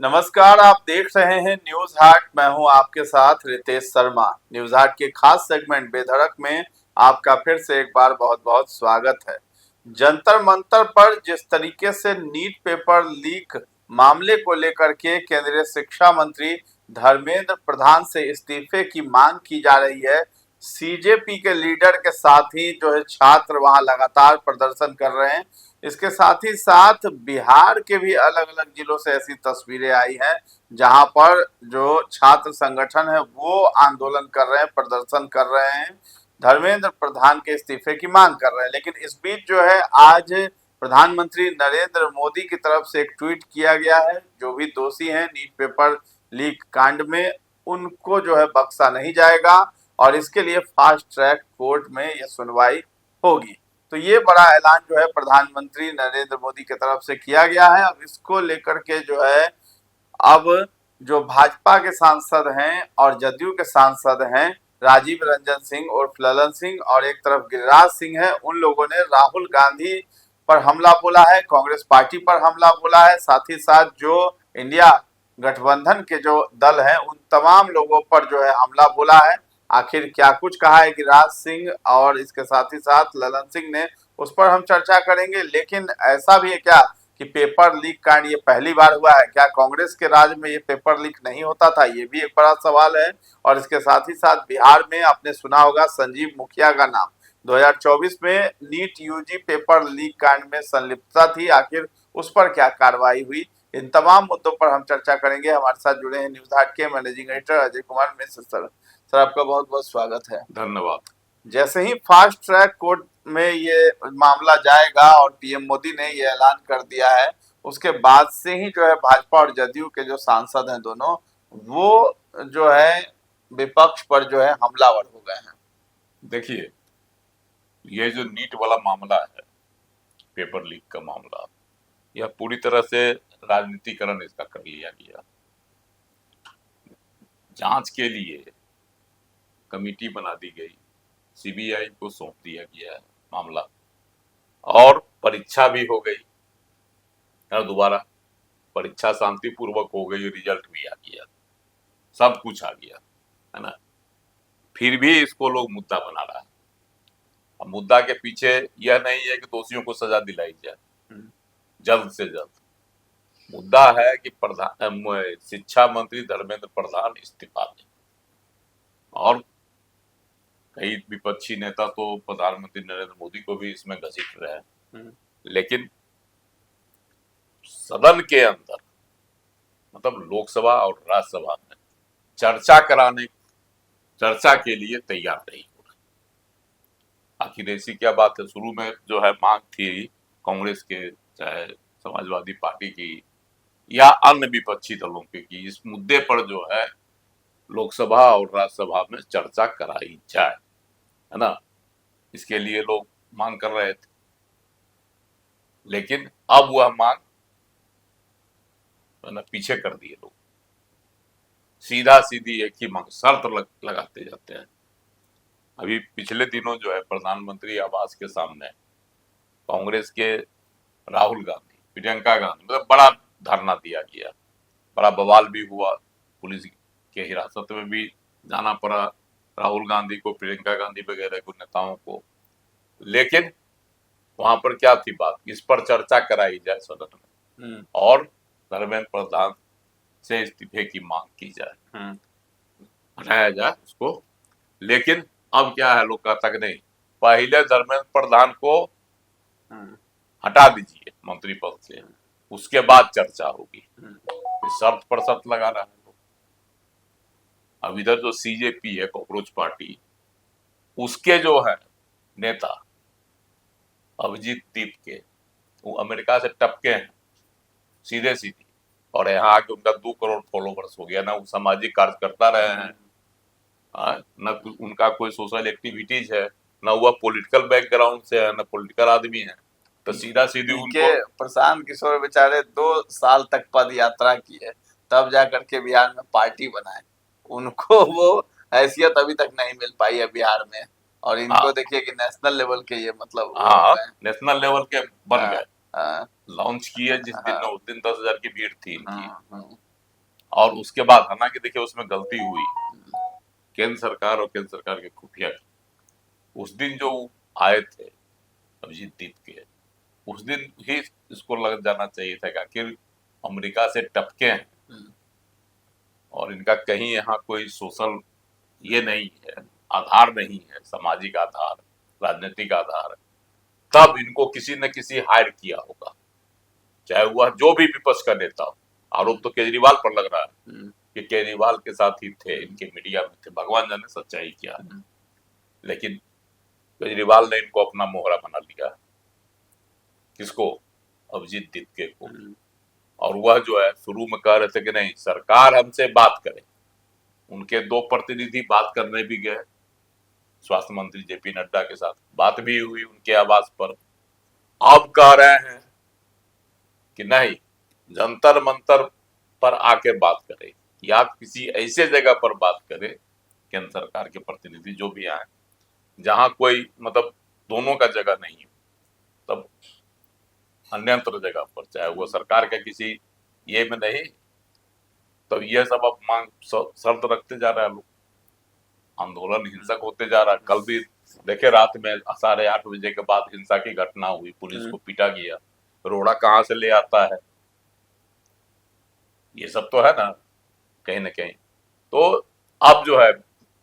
नमस्कार, आप देख रहे हैं न्यूज हाट। मैं हूं आपके साथ रितेश शर्मा। न्यूज हाट के खास सेगमेंट बेधड़क में आपका फिर से एक बार बहुत बहुत स्वागत है। जंतर मंतर पर जिस तरीके से नीट पेपर लीक मामले को लेकर के केंद्रीय शिक्षा मंत्री धर्मेंद्र प्रधान से इस्तीफे की मांग की जा रही है, सीजेपी के लीडर के साथ ही जो है छात्र वहां लगातार प्रदर्शन कर रहे हैं। इसके साथ ही साथ बिहार के भी अलग अलग जिलों से ऐसी तस्वीरें आई हैं जहां पर जो छात्र संगठन है वो आंदोलन कर रहे हैं, प्रदर्शन कर रहे हैं, धर्मेंद्र प्रधान के इस्तीफे की मांग कर रहे हैं। लेकिन इस बीच जो है आज प्रधानमंत्री नरेंद्र मोदी की तरफ से एक ट्वीट किया गया है। जो भी दोषी हैं नीट पेपर लीक कांड में, उनको जो है बख्शा नहीं जाएगा और इसके लिए फास्ट ट्रैक कोर्ट में यह सुनवाई होगी। तो ये बड़ा ऐलान जो है प्रधानमंत्री नरेंद्र मोदी की तरफ से किया गया है। अब इसको लेकर के जो है अब जो भाजपा के सांसद हैं और जदयू के सांसद हैं, राजीव रंजन सिंह और ललन सिंह और एक तरफ गिरिराज सिंह है, उन लोगों ने राहुल गांधी पर हमला बोला है, कांग्रेस पार्टी पर हमला बोला है, साथ ही साथ जो इंडिया गठबंधन के जो दल हैं उन तमाम लोगों पर जो है हमला बोला है। आखिर क्या कुछ कहा है गिरिराज सिंह और इसके साथ ही साथ ललन सिंह ने, उस पर हम चर्चा करेंगे। लेकिन ऐसा भी है क्या कि पेपर लीक कांड ये पहली बार हुआ है? क्या कांग्रेस के राज में ये पेपर लीक नहीं होता था? ये भी एक बड़ा सवाल है। और इसके साथ ही साथ बिहार में आपने सुना होगा संजीव मुखिया का नाम, 2024 में नीट यूजी पेपर लीक कांड में संलिप्तता थी, आखिर उस पर क्या कार्रवाई हुई? इन तमाम मुद्दों पर हम चर्चा करेंगे। हमारे साथ जुड़े हैं न्यूज हाट के managing editor Ajay Kumar Mishra sir. Sir, आपका बहुत बहुत स्वागत है। धन्यवाद। जैसे ही फास्ट ट्रैक कोर्ट में ये मामला जाएगा और पीएम मोदी ने ये ऐलान कर दिया है, उसके बाद से ही जो है भाजपा और जदयू के जो सांसद हैं दोनों, वो जो है विपक्ष पर जो है हमलावर हो गए हैं। देखिए, ये जो नीट वाला मामला है, पेपर लीक का मामला, यह पूरी तरह से राजनीतिकरण इसका कर लिया गया। जांच के लिए कमेटी बना दी गई, सीबीआई को सौंप दिया गया है मामला, और परीक्षा भी हो गई और दोबारा परीक्षा शांतिपूर्वक हो गई, रिजल्ट भी आ गया, सब कुछ आ गया, है ना। फिर भी इसको लोग मुद्दा बना रहा है। अब मुद्दा के पीछे यह नहीं है कि दोषियों को सजा दिलाई जाए जल्द से जल्द। मुद्दा है कि शिक्षा मंत्री धर्मेंद्र प्रधान इस्तीफा दें, और कई विपक्षी नेता तो प्रधानमंत्री नरेंद्र मोदी को भी इसमें घसीट रहे हैं। लेकिन सदन के अंदर, मतलब लोकसभा और राज्यसभा में चर्चा के लिए तैयार नहीं हो रहे। आखिर ऐसी क्या बात है? शुरू में जो है मांग थी कांग्रेस के, चाहे समाजवादी पार्टी की या अन्य विपक्षी दलों की, इस मुद्दे पर जो है लोकसभा और राज्यसभा में चर्चा कराई जाए, है ना। इसके लिए लोग मांग कर रहे थे, लेकिन अब वह मांग पीछे कर दिए लोग। सीधा सीधी एक ही मांग, शर्त लगाते जाते हैं। अभी पिछले दिनों जो है प्रधानमंत्री आवास के सामने कांग्रेस के राहुल गांधी, प्रियंका गांधी, मतलब बड़ा धरना दिया गया, बड़ा बवाल भी हुआ, पुलिस के हिरासत में भी जाना पड़ा राहुल गांधी को, प्रियंका गांधी वगैरह को, नेताओं को। लेकिन वहां पर क्या थी बात, इस पर चर्चा कराई जाए सदन में और धर्मेंद्र प्रधान से इस्तीफे की मांग की जाए, हटाया जाए उसको। लेकिन अब क्या है, लोग कहता कि नहीं, पहले धर्मेंद्र प्रधान को हटा दीजिए मंत्री पद से, उसके बाद चर्चा होगी। शर्त पर शर्त लगा रहा है लोग। अब इधर जो सीजेपी है, कॉकरोच पार्टी, उसके जो है नेता अभिजीत दीप के, वो अमेरिका से टपके हैं सीधे सीधे, और यहाँ आके उनका 2 करोड़ फॉलोवर्स हो गया ना। वो सामाजिक कार्य करता रहे हैं, न उनका कोई सोशल एक्टिविटीज है, न वह पॉलिटिकल बैकग्राउंड से है, न पॉलिटिकल आदमी है, तो सीधा सीधी उनको। प्रशांत किशोर बेचारे 2 साल तक पद यात्रा की है, तब जाकर के बिहार में पार्टी बनाए। उनको वो हैसियत अभी तक नहीं मिल पाई है बिहार में, और इनको देखिए कि नेशनल लेवल के ये मतलब नेशनल लेवल के बन गए, लॉन्च किए जिस दिन, उस दिन 10,000 की भीड़ थी इनकी। और उसके बाद हालांकि देखिए उसमें गलती हुई केंद्र सरकार और केंद्र सरकार के खुफिया की। उस दिन जो आए थे अभिजीत दीप के, उस दिन ही इसको लग जाना चाहिए था कि आखिर अमेरिका से टपके हैं और इनका कहीं यहाँ कोई सोशल ये नहीं है, आधार नहीं है, सामाजिक आधार, राजनीतिक आधार, तब इनको किसी न किसी हायर किया होगा, चाहे वह जो भी विपक्ष का नेता हो। आरोप तो केजरीवाल पर लग रहा है कि केजरीवाल के साथ ही थे, इनके मीडिया में थे, भगवान जाने सच्चाई क्या है। लेकिन केजरीवाल ने इनको अपना मोहरा बना लिया, किसको? अभिजीत दीपके को। और वह जो है शुरू में कह रहे थे कि नहीं सरकार हमसे बात करे, उनके 2 प्रतिनिधि बात करने भी गए, स्वास्थ्य मंत्री जेपी नड्डा के साथ बात भी हुई उनके आवास पर। अब कह रहे हैं कि नहीं जंतर मंतर पर आके बात करे या किसी ऐसे जगह पर बात करे, केंद्र सरकार के प्रतिनिधि जो भी आए, जहां कोई मतलब दोनों का जगह नहीं हो, तब अन्यंत्र जगह पर, चाहे वो सरकार के किसी ये में नहीं, तो ये सब अब मांग शर्त रखते जा रहे हैं लोग। आंदोलन हिंसक होते जा रहा है। कल भी देखे रात में 8:30 बजे के बाद हिंसा की घटना हुई, पुलिस को पीटा गया, रोड़ा कहाँ से ले आता है, ये सब तो है ना कहीं न कहीं। तो अब जो है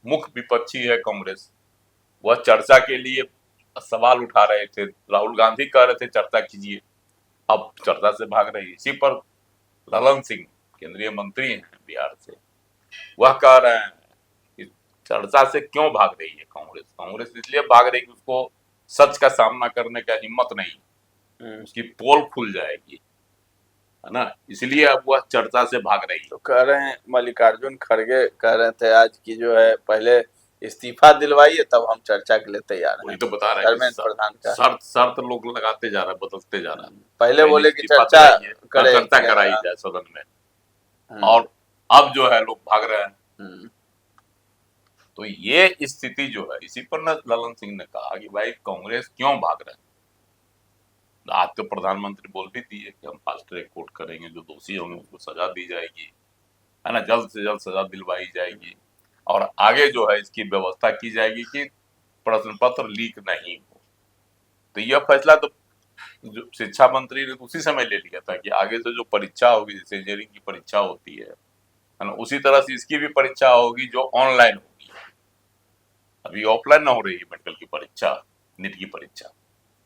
मुख्य विपक्षी है कांग्रेस, वह चर्चा के लिए सवाल उठा रहे थे, राहुल गांधी कह रहे थे चर्चा कीजिए, अब चर्चा से भाग रही है। इसी पर ललन सिंह केंद्रीय मंत्री हैं बिहार से, वह कह रहे हैं कि चर्चा से क्यों भाग रही है कांग्रेस? कांग्रेस इसलिए भाग रही है कि उसको सच का सामना करने का हिम्मत नहीं, उसकी पोल खुल जाएगी, है ना, इसलिए अब वह चर्चा से भाग रही है। तो कह रहे हैं मल्लिकार्जुन खड़गे कह रहे थे आज की जो है पहले इस्तीफा दिलवाइए तब हम चर्चा के लिए तैयार हैं। वही तो बता रहे हैं धर्मेंद्र प्रधान का शर्त लोग लगाते जा रहा है, बदलते जा रहा है। पहले बोले कि इस्तीफा चर्चा दिलाइए, चर्चा कराई जाए सदन में, और अब जो है लोग भाग रहे हैं। तो ये स्थिति जो है, इसी पर न ललन सिंह ने कहा कि भाई कांग्रेस क्यों भाग रहे हैं। आज तो प्रधानमंत्री बोल भी दिए कि हम फास्ट ट्रैक कोर्ट करेंगे, जो दोषी होंगे उनको सजा दी जाएगी, है ना, जल्द से जल्द सजा दिलवाई जाएगी, और आगे जो है इसकी व्यवस्था की जाएगी कि प्रश्न पत्र लीक नहीं हो। तो यह फैसला तो जो शिक्षा मंत्री ने उसी समय ले लिया था कि आगे से जो परीक्षा होगी, जैसे इंजीनियरिंग की परीक्षा होती है ना, उसी तरह से इसकी भी परीक्षा होगी जो ऑनलाइन होगी। अभी ऑफलाइन ना हो रही है मेडिकल की परीक्षा, नीट की परीक्षा,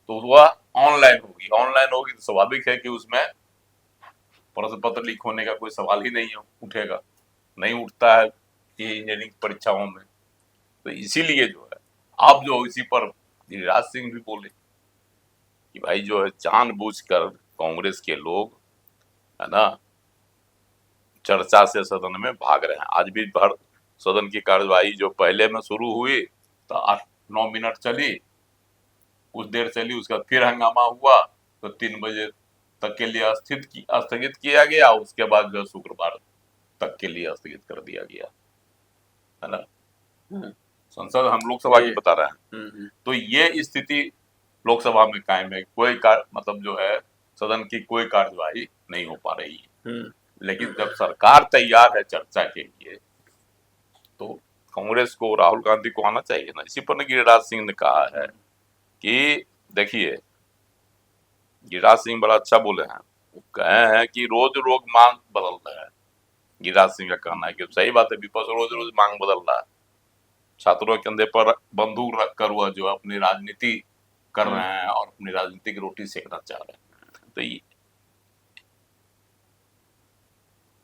तो वह ऑनलाइन होगी। ऑनलाइन होगी तो स्वाभाविक है कि उसमें प्रश्न पत्र लीक होने का कोई सवाल ही नहीं उठेगा, नहीं उठता है ये इंजीनियरिंग परीक्षाओं में। तो इसीलिए जो है अब जो इसी पर गिरिराज सिंह भी बोले कि भाई जो है जानबूझकर कांग्रेस के लोग, है ना, चर्चा से सदन में भाग रहे हैं। आज भी भर सदन की कार्यवाही जो पहले में शुरू हुई तो 8-9 मिनट चली, कुछ देर चली, उसका फिर हंगामा हुआ तो 3 बजे तक के लिए स्थगित किया गया, उसके बाद जो शुक्रवार तक के लिए स्थगित कर दिया गया, है ना। संसद हम लोकसभा की बता रहे हैं। तो ये स्थिति लोकसभा में कायम है, कोई मतलब जो है सदन की कोई कार्यवाही नहीं हो पा रही है। लेकिन जब सरकार तैयार है चर्चा के लिए तो कांग्रेस को, राहुल गांधी को आना चाहिए ना। इसी पर गिरिराज सिंह ने कहा है कि देखिए, गिरिराज सिंह बड़ा अच्छा बोले हैं, वो कहे हैं कि रोज रोज मांग बदल रहा है। गिरिराज सिंह का कहना है कि सही बात है, विपक्ष रोज रोज मांग बदल रहा है, छात्रों के कंधे पर बंदूक रखकर वह जो अपनी राजनीति कर रहे हैं और अपनी राजनीति की रोटी सेकना चाह रहे हैं। तो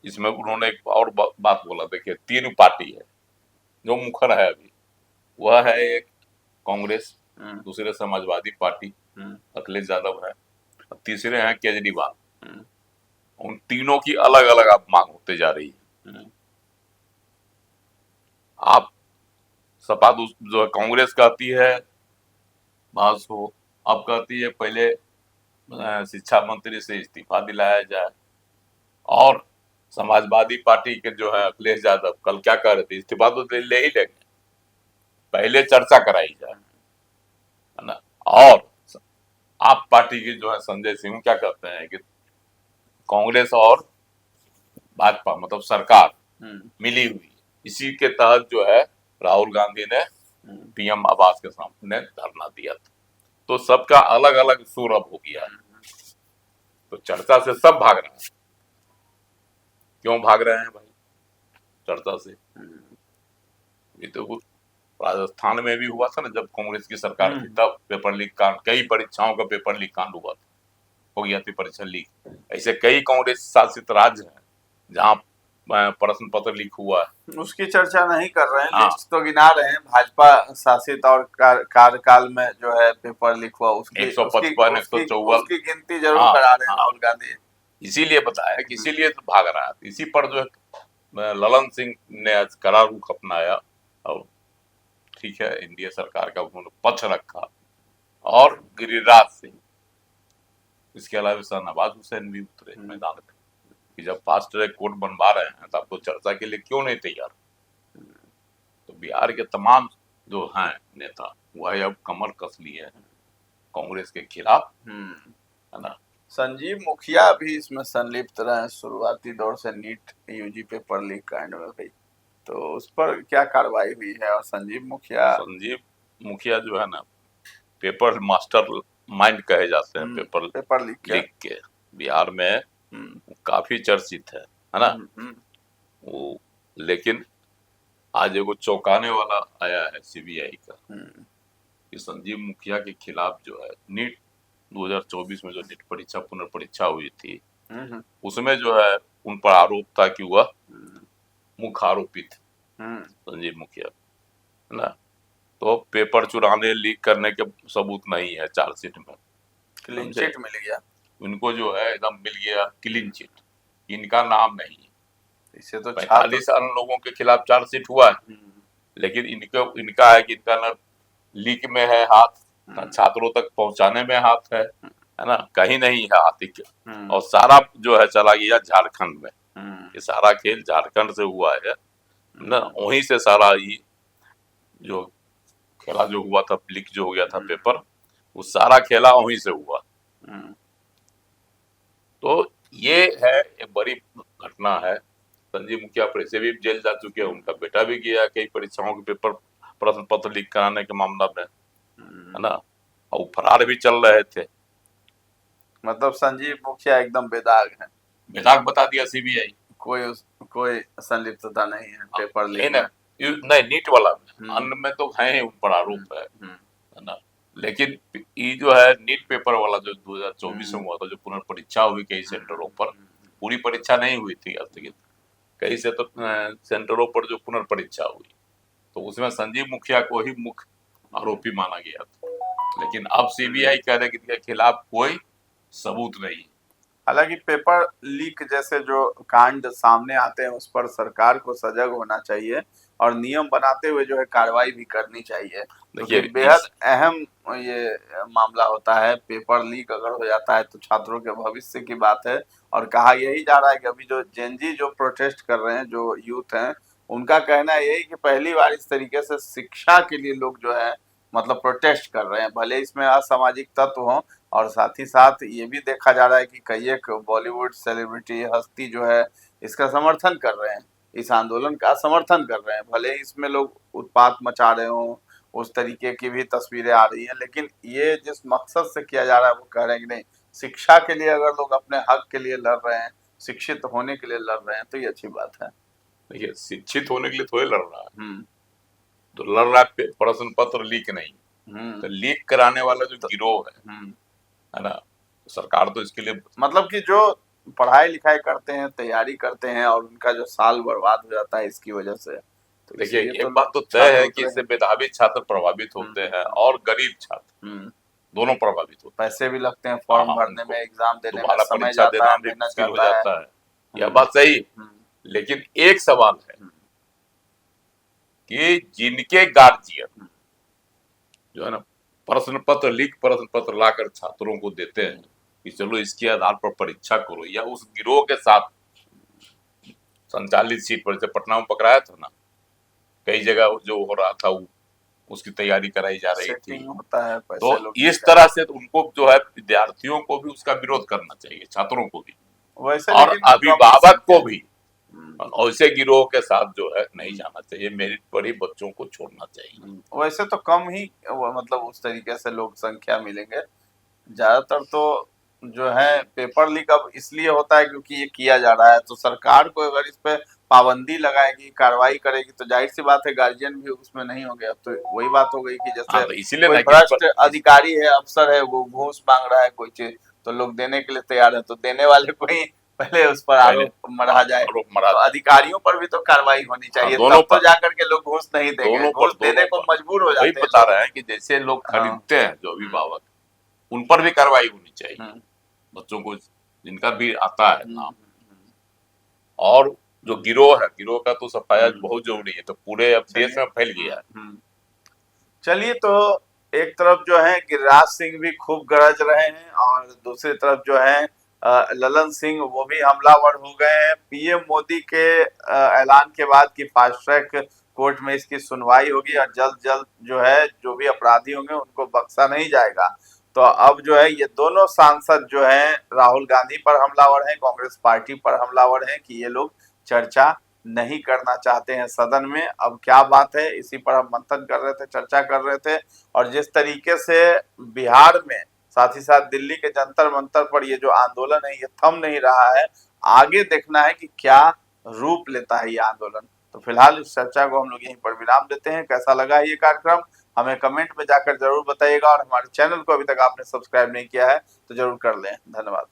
इसमें उन्होंने एक और बात बोला, देखिए 3 पार्टी है जो मुखर है अभी, वह है एक कांग्रेस, दूसरे समाजवादी पार्टी अखिलेश यादव है, और तीसरे हैं केजरीवाल। उन तीनों की अलग अलग आप मांग होते जा रही है। आप सपा जो है कांग्रेस कहती है बस हो, अब कहती है पहले शिक्षा मंत्री से इस्तीफा दिलाया जाए, और समाजवादी पार्टी के जो है अखिलेश यादव कल क्या कह रहे थे, इस्तीफा तो ले ही लेंगे, पहले चर्चा कराई जाए, है ना। और आप पार्टी के जो है संजय सिंह क्या कहते हैं कि कांग्रेस और भाजपा मतलब सरकार हम्म, मिली हुई है। इसी के तहत जो है राहुल गांधी ने पीएम आवास के सामने धरना दिया था। तो सबका अलग अलग सुर अब हो गया है, तो चर्चा से सब भाग रहे हैं। क्यों भाग रहे हैं भाई चर्चा से? ये तो राजस्थान में भी हुआ था ना, जब कांग्रेस की सरकार थी तब पेपर लीक कांड, कई परीक्षाओं का पेपर लीक कांड हुआ था, हो गया थी परीक्षा लीक। ऐसे कई कांग्रेस शासित राज्य हैं जहाँ प्रश्न पत्र लीक हुआ है। उसकी चर्चा नहीं कर रहे हैं, हाँ, लिस्ट तो गिना रहे हैं। भाजपा शासित और कार्यकाल में जो है पेपर लीक हुआ, उसकी उसकी 155, उसकी 154। उसकी गिनती जरूर हाँ करा रहे हैं हाँ, राहुल गांधी। इसीलिए बताया कि इसीलिए तो भाग रहा है। इसी पर जो है ललन सिंह ने आज कड़ा रुख अपनाया और ठीक है एनडीए सरकार का उन्होंने पक्ष रखा, और गिरिराज सिंह, इसके अलावा शाहनवाज हुसैन भी उतरे मैदान में कि जब फास्ट ट्रैक कोर्ट बनवा रहे हैं तब तो चर्चा के लिए क्यों नहीं तैयार। तो बिहार के तमाम जो हैं नेता वह अब कमर कस लिए हैं कांग्रेस के खिलाफ, है ना। संजीव मुखिया भी इसमें संलिप्त रहे शुरुआती दौर से, नीट यूजी पेपर लीक कांड में भाई, तो उस पर क्या कार्रवाई हुई है? और संजीव मुखिया जो है ना, पेपर मास्टर माइंड कहे जाते हैं पेपर लीक के बिहार में, काफी चर्चित है ना वो। लेकिन आज एगो चौंकाने वाला आया है सीबीआई का कि संजीव मुखिया के खिलाफ जो है नीट 2024 में जो नीट परीक्षा पुनर्परीक्षा हुई थी उसमें जो है उन पर आरोप था कि वह मुख्य आरोपी थे संजीव मुखिया, है ना। तो पेपर चुराने लीक करने के सबूत नहीं है चार्जशीट में, क्लीन चिट मिल गया उनको जो है एकदम मिल गया क्लीन चिट, इनका नाम नहीं है। इसे तो 45 अन्य लोगों के खिलाफ चार्जशीट हुआ है, लेकिन इनका है कि इनका न लीक में है हाथ, न छात्रों तक पहुंचाने में हाथ है ना, कहीं नहीं है हाथ। और सारा जो है चला गया झारखंड में, ये सारा खेल झारखंड से हुआ है ना, वहीं से सारा ये जो खेला जो हुआ था, लीक जो हो गया था पेपर, वो सारा खेला वहीं से हुआ। तो ये है एक बड़ी घटना है। संजीव मुखिया पैसे भी जेल जा चुके हैं, उनका बेटा भी गया कई परीक्षाओं के पेपर प्रश्न पत्र लीक कराने के मामला में, है ना, और फरार भी चल रहे थे। मतलब संजीव मुखिया एकदम बेदाग है, बेदाग बता दिया सीबीआई, कोई संलिप्तता नहीं है पेपर लीक में। नहीं नीट वाला में, अन्य में तो है उन पर आरोप है ना। लेकिन ये जो है नीट पेपर वाला जो 2024 में हुआ था, जो पुनर्परीक्षा हुई कई सेंटरों पर, पूरी परीक्षा नहीं हुई थी स्थगित, कई से तो सेंटरों पर जो पुनर्परीक्षा हुई, तो उसमें संजीव मुखिया को ही मुख्य आरोपी माना गया था। लेकिन अब सीबीआई कह रहे कि इनके खिलाफ कोई सबूत नहीं। हालांकि पेपर लीक जैसे जो कांड सामने आते हैं उस पर सरकार को सजग होना चाहिए और नियम बनाते हुए जो है कार्रवाई भी करनी चाहिए, क्योंकि बेहद अहम ये मामला होता है। पेपर लीक अगर हो जाता है तो छात्रों के भविष्य की बात है। और कहा यही जा रहा है कि अभी जो जेनजी जो प्रोटेस्ट कर रहे हैं, जो यूथ हैं, उनका कहना यही कि पहली बार इस तरीके से शिक्षा के लिए लोग जो है मतलब प्रोटेस्ट कर रहे हैं। भले इसमें असामाजिक तत्व हों, और साथ ही साथ ये भी देखा जा रहा है कि कई एक बॉलीवुड सेलिब्रिटी हस्ती जो है इसका समर्थन कर रहे हैं, इस आंदोलन का समर्थन कर रहे हैं। भले ही इसमें लोग उत्पात मचा रहे हों, उस तरीके की भी तस्वीरें आ रही हैं, लेकिन ये जिस मकसद से किया जा रहा है वो कह रहे हैं कि नहीं, शिक्षा के लिए अगर लोग अपने हक के लिए लड़ रहे हैं, शिक्षित होने के लिए लड़ रहे हैं, तो ये अच्छी बात है। देखिए शिक्षित होने के लिए थोड़ी लड़ रहा है, तो लड़ रहा है प्रश्न पत्र लीक नहीं, तो लीक कराने वाला जो गिरोह है ना, सरकार तो इसके लिए मतलब कि जो पढ़ाई लिखाई करते हैं, तैयारी करते हैं और उनका जो साल बर्बाद हो जाता है इसकी वजह से, तो देखिए एक बात तो तय है कि इससे मेधावी छात्र प्रभावित होते हैं और गरीब छात्र दोनों प्रभावित होते हैं। पैसे भी लगते हैं फॉर्म भरने में, एग्जाम देने में, समय परीक्षा जाता देना है, भी मेहनत मुश्किल हो जाता जाता है, यह बात सही। लेकिन एक सवाल है कि जिनके गार्जियन जो है ना प्रश्न पत्र लीक प्रश्न पत्र लाकर छात्रों को देते हैं कि चलो इसके आधार पर परीक्षा करो, या उस गिरोह के साथ संचालित सीट पर, जैसे पटना में पकड़ाया था ना, कई जगह जो हो रहा था उसकी तैयारी कराई जा रही थी, होता है तो इस तरह से उनको जो है विद्यार्थियों को भी उसका विरोध करना चाहिए, छात्रों को भी वैसे, और अभिभावक को भी और ऐसे गिरोह के साथ जो है नहीं जाना चाहिए, मेरिट पर ही बच्चों को छोड़ना चाहिए। वैसे तो कम ही मतलब उस तरीके से लोग संख्या मिलेंगे, ज्यादातर तो जो है पेपर लीक अब इसलिए होता है क्योंकि ये किया जा रहा है। तो सरकार को अगर इस पे पाबंदी लगाएगी, कार्रवाई करेगी, तो जाहिर सी बात है गार्जियन भी उसमें नहीं होंगे। अब तो वही बात हो गई कि हाँ, जैसे तो इसीलिए कोई ना कि भ्रष्ट अधिकारी है, अफसर है, वो घूस मांग रहा है कोई चीज, तो लोग देने के लिए तैयार है, तो देने वाले को ही पहले उस पर पहले आरोप मढ़ा जाए। आरोप मरा तो जाए। अधिकारियों पर भी तो कार्रवाई होनी हाँ, चाहिए, दोनों तब तो पर, जाकर के लोग घूस नहीं देंगे। घूस देने को मजबूर हो वही जाते हैं बता लोग। रहे हैं कि जैसे लोग हाँ। खरीदते हैं जो अभिभावक, उन पर भी कार्रवाई होनी चाहिए। हम्म, बच्चों को जिनका भी आता है हम्म, नाम, और जो गिरोह है, गिरोह का तो सफाया हम्म। बहुत जरूरी है, तो पूरे अब देश चलिए। में फैल गया है। चलिए, तो एक तरफ जो है गिरिराज सिंह भी खूब गरज रहे हैं, और दूसरी तरफ जो है ललन सिंह, वो भी हमलावर हो गए हैं। पीएम मोदी के ऐलान के बाद कि फास्ट ट्रैक कोर्ट में इसकी सुनवाई होगी और जल्द जल्द जो है जो भी अपराधी होंगे उनको बख्शा नहीं जाएगा। तो अब जो है ये दोनों सांसद जो है राहुल गांधी पर हमलावर हैं, कांग्रेस पार्टी पर हमलावर हैं कि ये लोग चर्चा नहीं करना चाहते हैं सदन में। अब क्या बात है, इसी पर हम मंथन कर रहे थे, चर्चा कर रहे थे। और जिस तरीके से बिहार में, साथ ही साथ दिल्ली के जंतर मंतर पर ये जो आंदोलन है ये थम नहीं रहा है। आगे देखना है कि क्या रूप लेता है ये आंदोलन। तो फिलहाल इस चर्चा को हम लोग यहीं पर विराम देते हैं। कैसा लगा ये कार्यक्रम हमें कमेंट में जाकर जरूर बताइएगा, और हमारे चैनल को अभी तक आपने सब्सक्राइब नहीं किया है तो जरूर कर लें। धन्यवाद।